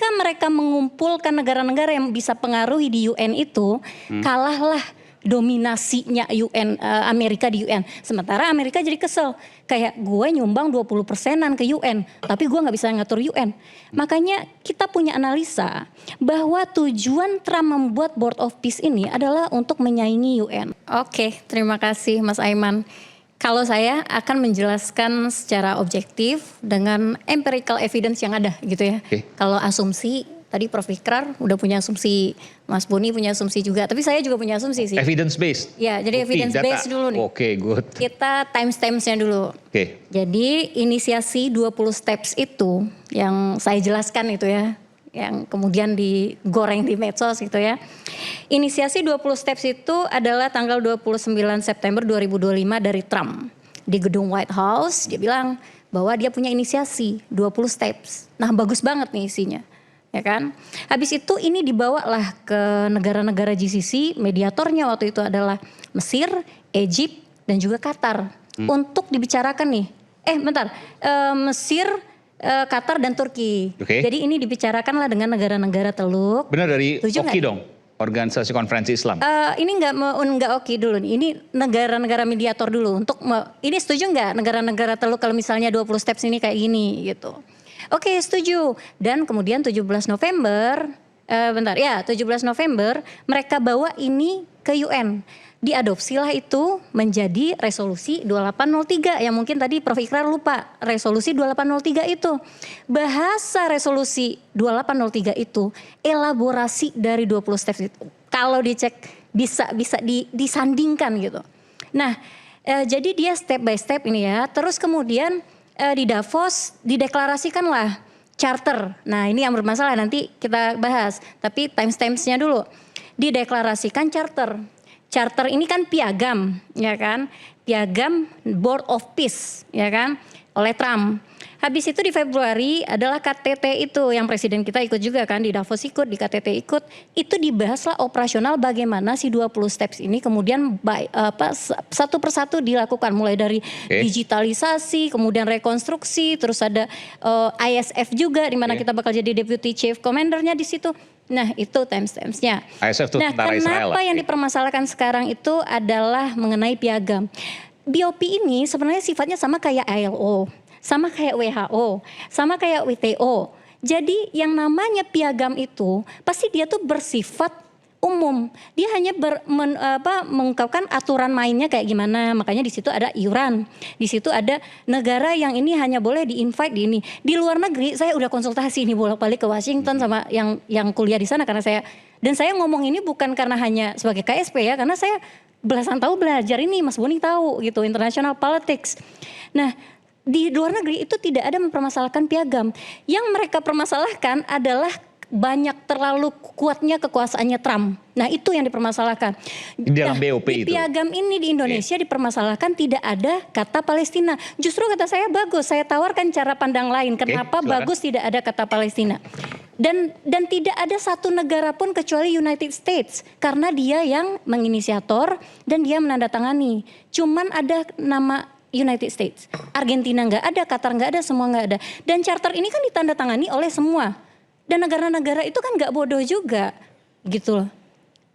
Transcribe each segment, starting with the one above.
ketika mereka mengumpulkan negara-negara yang bisa pengaruhi di UN itu, kalahlah dominasinya UN, Amerika di UN. Sementara Amerika jadi kesel, kayak gue nyumbang 20%-an ke UN, tapi gue nggak bisa ngatur UN. Makanya kita punya analisa bahwa tujuan Trump membuat Board of Peace ini adalah untuk menyaingi UN. Oke, terima kasih Mas Aiman. Kalau saya akan menjelaskan secara objektif dengan empirical evidence yang ada gitu ya. Kalau asumsi, tadi Prof. Ikrar udah punya asumsi, Mas Boni punya asumsi juga, tapi saya juga punya asumsi sih. Evidence based? Ya, jadi evidence based dulu nih. Oke, good. Kita timestamps-nya dulu. Jadi inisiasi 20 steps itu yang saya jelaskan itu ya, yang kemudian digoreng di medsos gitu ya. Inisiasi 20 steps itu adalah tanggal 29 September 2025 dari Trump. Di gedung White House dia bilang bahwa dia punya inisiasi 20 steps. Nah bagus banget nih isinya. Ya kan? Habis itu ini dibawalah ke negara-negara GCC, mediatornya waktu itu adalah Mesir, Egypt dan juga Qatar. Untuk dibicarakan nih, Mesir, Qatar dan Turki. Jadi ini dibicarakanlah dengan negara-negara Teluk. Benar dari OKI dong? Organisasi Konferensi Islam. Ini enggak OKI dulu nih. Ini negara-negara mediator dulu. Ini setuju nggak negara-negara Teluk kalau misalnya 20 steps ini kayak gini gitu. Oke, setuju. Dan kemudian 17 November 17 November mereka bawa ini ke UN. Diadopsilah itu menjadi resolusi 2803 yang mungkin tadi Prof. Ikrar lupa. Resolusi 2803 itu. Bahasa resolusi 2803 itu elaborasi dari 20 steps itu. Kalau dicek bisa disandingkan gitu. Nah, jadi dia step by step ini ya. Terus kemudian di Davos dideklarasikanlah charter. Nah, ini yang bermasalah nanti kita bahas. Tapi timestamps-nya dulu. Dideklarasikan charter. Charter ini kan piagam, ya kan? Piagam Board of Peace, ya kan? Oleh Trump. Habis itu di Februari adalah KTT itu yang presiden kita ikut juga kan, di Davos ikut, di KTT ikut. Itu dibahaslah operasional bagaimana si 20 steps ini kemudian satu persatu dilakukan. Mulai dari digitalisasi, kemudian rekonstruksi, terus ada ISF juga di mana kita bakal jadi Deputy Chief Commander-nya di situ. Nah itu timestamps-nya. Nah kenapa yang dipermasalahkan sekarang itu adalah mengenai piagam. BOP ini sebenarnya sifatnya sama kayak ILO, sama kayak WHO, sama kayak WTO. Jadi yang namanya piagam itu pasti dia tuh bersifat umum. Dia hanya mengungkapkan aturan mainnya kayak gimana. Makanya di situ ada iuran. Di situ ada negara yang ini hanya boleh di-invite di ini. Di luar negeri saya udah konsultasi ini bolak-balik ke Washington sama yang kuliah di sana karena saya ngomong ini bukan karena hanya sebagai KSP ya, karena saya belasan tahun belajar ini, Mas Boni tahu gitu, international politics. Nah, di luar negeri itu tidak ada mempermasalahkan piagam. Yang mereka permasalahkan adalah terlalu kuatnya kekuasaannya Trump. Nah itu yang dipermasalahkan. Di dalam BOP di piagam ini di Indonesia dipermasalahkan tidak ada kata Palestina. Justru kata saya bagus, saya tawarkan cara pandang lain. Kenapa bagus tidak ada kata Palestina. Dan tidak ada satu negara pun kecuali United States. Karena dia yang menginisiator dan dia menandatangani. Cuman ada nama United States. Argentina nggak ada, Qatar nggak ada, semua nggak ada. Dan charter ini kan ditandatangani oleh semua. Dan negara-negara itu kan gak bodoh juga gitu loh.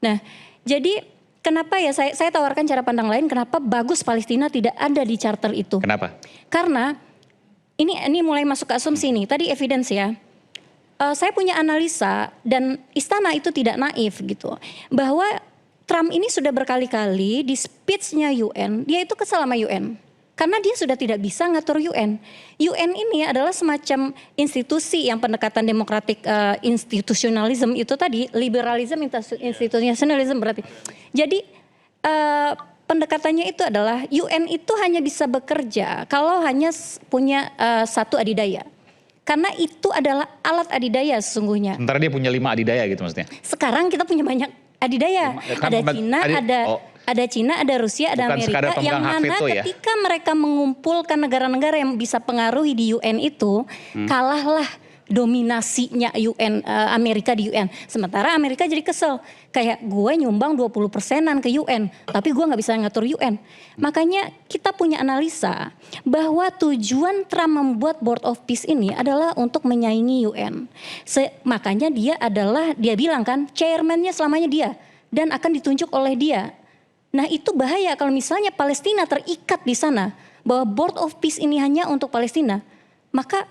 Nah jadi kenapa ya saya tawarkan cara pandang lain, kenapa bagus Palestina tidak ada di charter itu. Kenapa? Karena ini mulai masuk ke asumsi nih, tadi evidence ya. Saya punya analisa dan istana itu tidak naif gitu. Bahwa Trump ini sudah berkali-kali di speech-nya UN, dia itu kesal sama UN. Karena dia sudah tidak bisa ngatur UN. UN ini adalah semacam institusi yang pendekatan demokratik institusionalism itu tadi, liberalism institusionalism berarti. Jadi pendekatannya itu adalah UN itu hanya bisa bekerja kalau hanya punya satu adidaya. Karena itu adalah alat adidaya sesungguhnya. Sementara dia punya 5 adidaya gitu maksudnya? Sekarang kita punya banyak adidaya. Ada Cina, ada Cina, ada Rusia, ada Amerika, yang mana ketika mereka mengumpulkan negara-negara yang bisa pengaruhi di UN itu, kalahlah dominasinya UN, Amerika di UN. Sementara Amerika jadi kesel, kayak gue nyumbang 20%-an ke UN, tapi gue nggak bisa ngatur UN. Makanya kita punya analisa bahwa tujuan Trump membuat Board of Peace ini adalah untuk menyaingi UN. Makanya dia bilang kan, chairman-nya selamanya dia dan akan ditunjuk oleh dia. Nah itu bahaya kalau misalnya Palestina terikat di sana, bahwa Board of Peace ini hanya untuk Palestina, maka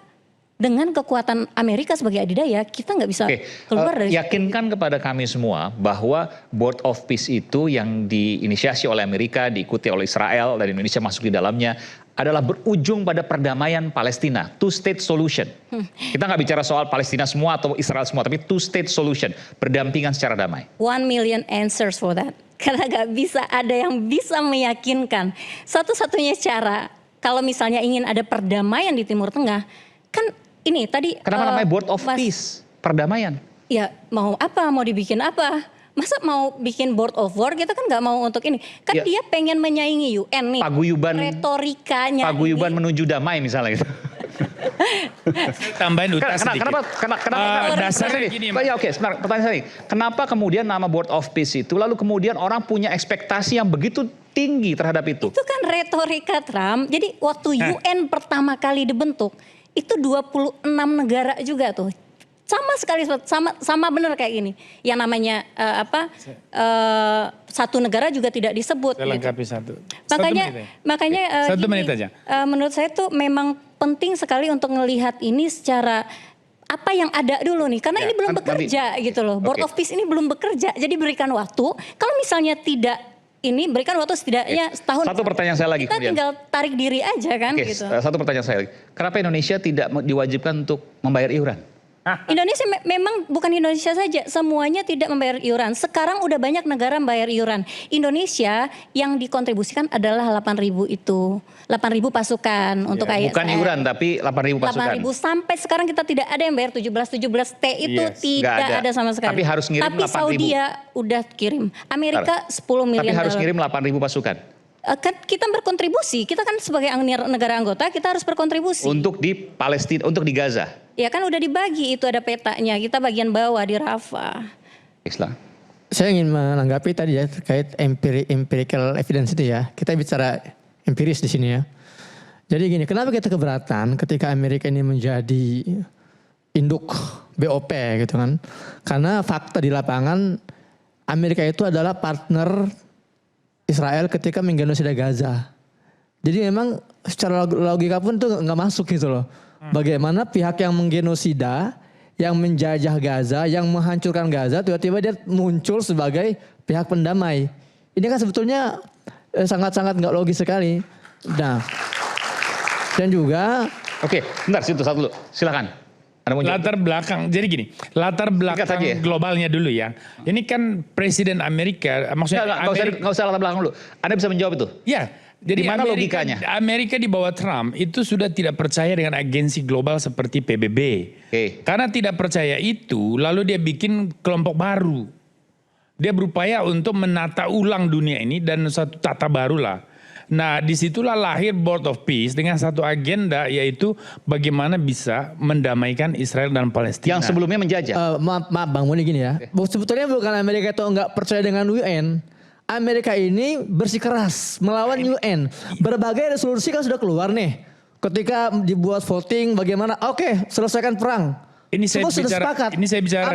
dengan kekuatan Amerika sebagai adidaya, kita nggak bisa keluar dari yakinkan kepada kami semua bahwa Board of Peace itu yang diinisiasi oleh Amerika, diikuti oleh Israel, dan Indonesia masuk di dalamnya, adalah berujung pada perdamaian Palestina, two-state solution. Kita nggak bicara soal Palestina semua atau Israel semua, tapi two-state solution, berdampingan secara damai. 1 million answers for that. Karena gak bisa ada yang bisa meyakinkan. Satu-satunya cara kalau misalnya ingin ada perdamaian di Timur Tengah, kan ini tadi. Kenapa namanya Board of Peace? Perdamaian. Ya mau apa, mau dibikin apa? Masa mau bikin Board of War, kita kan gak mau untuk ini. Kan dia pengen menyaingi UN nih. Paguyuban, retorikanya. Paguyuban menuju damai misalnya gitu. Tambahin Uta sedikit. Kenapa dasarnya gini, ya oke, sebentar, pertanyaan saya. Kenapa kemudian nama Board of Peace itu lalu kemudian orang punya ekspektasi yang begitu tinggi terhadap itu? Itu kan retorika Trump. Jadi waktu UN pertama kali dibentuk, itu 26 negara juga tuh. Sama sekali, sama benar kayak gini. Yang namanya satu negara juga tidak disebut. Saya lengkapi satu. Makanya satu menit aja. Menurut saya tuh memang penting sekali untuk melihat ini secara apa yang ada dulu nih, karena ini belum bekerja gitu loh. Board of Peace ini belum bekerja, jadi berikan waktu. Kalau misalnya tidak ini, berikan waktu setidaknya setahun. Satu pertanyaan saya lagi kita kemudian. Tinggal tarik diri aja kan gitu. Satu pertanyaan saya lagi. Kenapa Indonesia tidak diwajibkan untuk membayar iuran? Indonesia memang bukan Indonesia saja, semuanya tidak membayar iuran. Sekarang udah banyak negara membayar iuran. Indonesia yang dikontribusikan adalah 8.000 itu. 8.000 pasukan untuk ISF. Bukan iuran tapi 8.000 pasukan. 8.000 sampai sekarang kita tidak ada yang bayar 17T itu tidak ada sama sekali. Tapi harus ngirim 8.000. Tapi Saudi udah kirim. Amerika 10 miliar. Tapi harus ngirim 8.000 pasukan. Kan kita berkontribusi, kita kan sebagai negara anggota kita harus berkontribusi. Untuk di Palestina, untuk di Gaza. Ya kan udah dibagi, itu ada petanya, kita bagian bawah di Rafah. Islam. Saya ingin menanggapi tadi ya terkait empirical evidence itu ya. Kita bicara empiris di sini ya. Jadi gini, kenapa kita keberatan ketika Amerika ini menjadi induk BOP gitu kan? Karena fakta di lapangan Amerika itu adalah partner Israel ketika menggenosida Gaza. Jadi memang secara logika pun tuh nggak masuk gitu loh. Bagaimana pihak yang menggenosida, yang menjajah Gaza, yang menghancurkan Gaza, tiba-tiba dia muncul sebagai pihak pendamai. Ini kan sebetulnya sangat-sangat nggak logis sekali. Nah, dan juga. Oke, bentar situ satu dulu. Silakan. Latar belakang, jadi gini, latar belakang globalnya dulu ya. Ini kan Presiden Amerika, maksudnya nggak usah latar belakang dulu. Anda bisa menjawab itu? Ya, jadi mana logikanya? Amerika di bawah Trump itu sudah tidak percaya dengan agensi global seperti PBB. Karena tidak percaya itu, lalu dia bikin kelompok baru. Dia berupaya untuk menata ulang dunia ini dan satu tata baru lah. Nah disitulah lahir Board of Peace dengan satu agenda, yaitu bagaimana bisa mendamaikan Israel dan Palestina. Yang sebelumnya menjajah. Maaf Bang Muni gini ya. Sebetulnya bukan Amerika itu nggak percaya dengan UN. Amerika ini bersikeras melawan UN. Berbagai resolusi kan sudah keluar nih. Ketika dibuat voting bagaimana, oke, selesaikan perang. Semua sudah sepakat. Ini saya bicara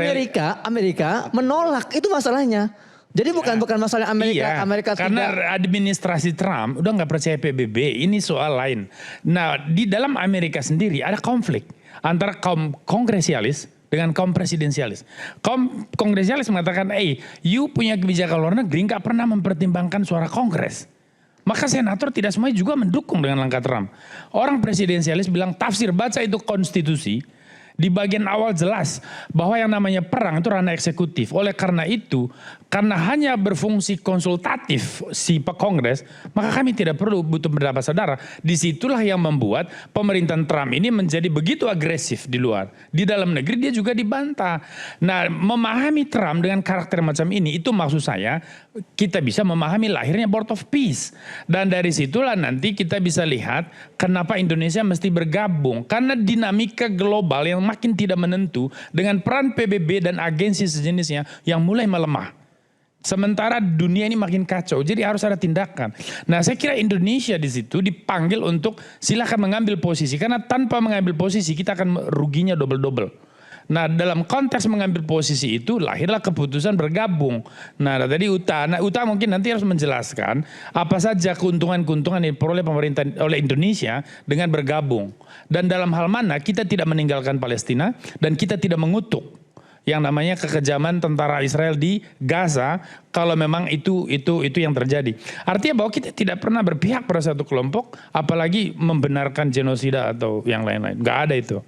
Amerika menolak, itu masalahnya. Jadi bukan masalah Amerika karena administrasi Trump udah nggak percaya PBB, ini soal lain. Nah di dalam Amerika sendiri ada konflik antara kaum kongresialis dengan kaum presidensialis. Kaum kongresialis mengatakan, you punya kebijakan luar negeri nggak pernah mempertimbangkan suara Kongres. Maka senator tidak semuanya juga mendukung dengan langkah Trump. Orang presidensialis bilang tafsir, baca itu konstitusi. Di bagian awal jelas bahwa yang namanya perang itu ranah eksekutif. Oleh karena itu, karena hanya berfungsi konsultatif si Kongres, maka kami tidak perlu butuh pendapat saudara. Disitulah yang membuat pemerintahan Trump ini menjadi begitu agresif di luar. Di dalam negeri dia juga dibantah. Nah, memahami Trump dengan karakter macam ini, itu maksud saya kita bisa memahami lahirnya Board of Peace. Dan dari situlah nanti kita bisa lihat kenapa Indonesia mesti bergabung. Karena dinamika global yang semakin tidak menentu dengan peran PBB dan agensi sejenisnya yang mulai melemah. Sementara dunia ini makin kacau, jadi harus ada tindakan. Nah, saya kira Indonesia di situ dipanggil untuk silakan mengambil posisi, karena tanpa mengambil posisi kita akan ruginya double-double. Nah, dalam konteks mengambil posisi itu lahirlah keputusan bergabung. Nah, tadi Uta mungkin nanti harus menjelaskan apa saja keuntungan-keuntungan yang diperoleh pemerintah oleh Indonesia dengan bergabung. Dan dalam hal mana kita tidak meninggalkan Palestina dan kita tidak mengutuk yang namanya kekejaman tentara Israel di Gaza kalau memang itu yang terjadi. Artinya bahwa kita tidak pernah berpihak pada satu kelompok, apalagi membenarkan genosida atau yang lain-lain. Nggak ada itu.